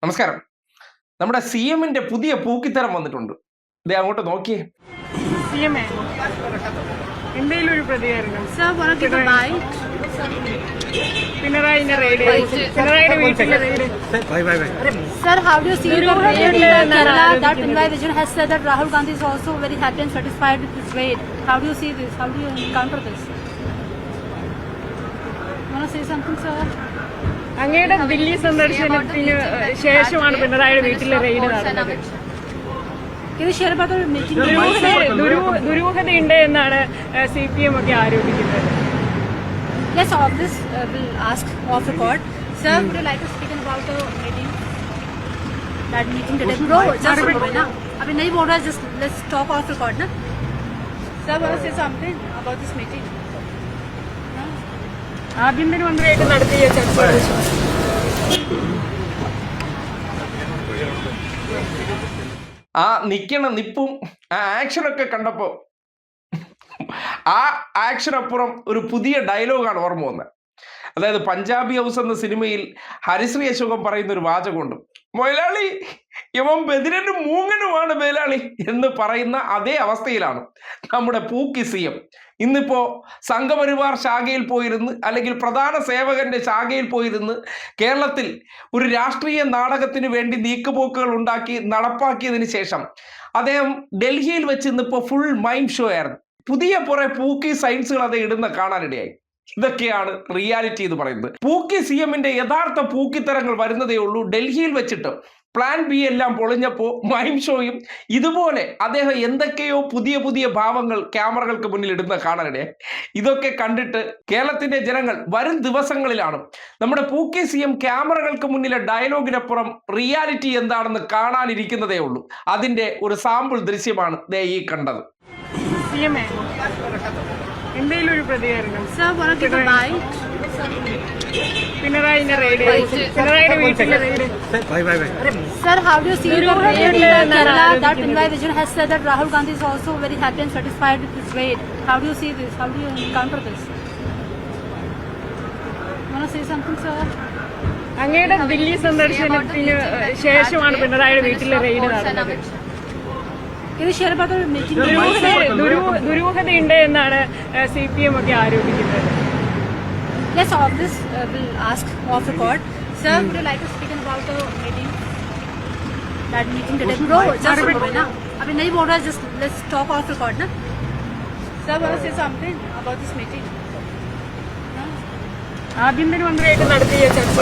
നമസ്കാരം. നമ്മുടെ സി എമ്മിന്റെ പുതിയ പൂക്കിത്തരം വന്നിട്ടുണ്ട്. ദേ അങ്ങോട്ട് നോക്കിയേ. CMA. എന്തെങ്കിലും ഒരു പ്രതികരണം പിണറായിന്റെ റെയ്ഡ് പിണറായിയുടെ വീട്ടിലെ raid Sir, how do you see the raid in Kerala that Pinarayi Vijayan has said that Rahul Gandhi is also very happy and satisfied with this raid? How do you see this? How do you counter this? Want to say something, sir? അങ്ങയുടെ ദില്ലി സന്ദർശനത്തിന് ശേഷമാണ് പിണറായിയുടെ വീട്ടിലെ raid നടന്നത്. Can you share about the meeting? ദുരൂഹതയുണ്ട് എന്നാണ് CPM ഒക്കെ ആരോപിക്കുന്നത്. Yes, of this we'll ask off record. Sir, would you like to speak about the meeting? That meeting today. Bro, just a moment, na. Abhi nahi bol raha, just let's talk off record, na. Sir, want to say something about this meeting? ആഭ്യന്തരമന്ത്രിയായിട്ട് നടത്തിയ ചർച്ച ആ നിൽക്കണ നിപ്പും ആ ആക്ഷനൊക്കെ കണ്ടപ്പോ ആ ആക്ഷനപ്പുറം ഒരു പുതിയ ഡയലോഗാണ് ഓർമ്മ വന്നത്. അതായത് പഞ്ചാബി ഹൗസ് എന്ന സിനിമയിൽ ഹരിശ്രീ അശോകൻ പറയുന്ന ഒരു വാചകമുണ്ട്. മൊയലാളി ഇവൻ ബദിരനും മൂങ്ങനുമാണ് മേലാളി എന്ന് പറയുന്ന അതേ അവസ്ഥയിലാണ് നമ്മുടെ പൂക്കി CM. ഇന്നിപ്പോ സംഘപരിവാർ ശാഖയിൽ പോയിരുന്ന് അല്ലെങ്കിൽ പ്രധാന സേവകന്റെ ശാഖയിൽ പോയിരുന്ന് കേരളത്തിൽ ഒരു രാഷ്ട്രീയ നാടകത്തിന് വേണ്ടി നീക്കുപോക്കുകൾ ഉണ്ടാക്കി നടപ്പാക്കിയതിന് ശേഷം അദ്ദേഹം ഡൽഹിയിൽ വെച്ച് ഇന്നിപ്പോ ഫുൾ മൈം ഷോ ആയിരുന്നു. പുതിയ കുറെ പൂക്കി സയൻസുകൾ അത് ഇടുന്ന കാണാനിടയായി. ഇതൊക്കെയാണ് റിയാലിറ്റി എന്ന് പറയുന്നത്. പൂക്കി CMന്റെ യഥാർത്ഥ പൂക്കിത്തരങ്ങൾ വരുന്നതേ ഉള്ളൂ. ഡൽഹിയിൽ വെച്ചിട്ട് പ്ലാൻ ബി എല്ലാം പൊളിഞ്ഞപ്പോ മൈം ഷോയും ഇതുപോലെ അദ്ദേഹം എന്തൊക്കെയോ പുതിയ പുതിയ ഭാവങ്ങൾ ക്യാമറകൾക്ക് മുന്നിൽ ഇടുന്ന കാണാനിടയായി. ഇതൊക്കെ കണ്ടിട്ട് കേരളത്തിന്റെ ജനങ്ങൾ വരും ദിവസങ്ങളിലാണ് നമ്മുടെ പൂക്കി CM ക്യാമറകൾക്ക് മുന്നിലെ ഡയലോഗിനപ്പുറം റിയാലിറ്റി എന്താണെന്ന് കാണാനിരിക്കുന്നതേ ഉള്ളൂ. അതിന്റെ ഒരു സാമ്പിൾ ദൃശ്യമാണ് ദേ ഈ കണ്ടത്. CMA. എന്തെങ്കിലും ഒരു പ്രതികരണം പിണറായിന്റെ റെയ്ഡ് പിണറായിയുടെ വീട്ടിലെ raid Sir, how do you see the raid in Kerala that Pinarayi Vijayan has said that Rahul Gandhi is also very happy and satisfied with this raid? How do you see this? How do you counter this? Want to say something, sir? അങ്ങയുടെ ദില്ലി സന്ദർശനത്തിന് ശേഷമാണ് പിണറായിയുടെ വീട്ടിലെ raid നടന്നത്. Can you share about the meeting? ദുരൂഹതയുണ്ട് എന്നാണ് CPM ഒക്കെ ആരോപിക്കുന്നത്. Yes, of this we'll ask off record. Sir, would you like to speak about the meeting? That meeting today. Bro, just a moment, na. Abhi nahi bol raha, just let's talk off record, na. Sir, want to say something about this meeting? ആഭ്യന്തരമന്ത്രിയായിട്ട് നടത്തിയ ചർച്ച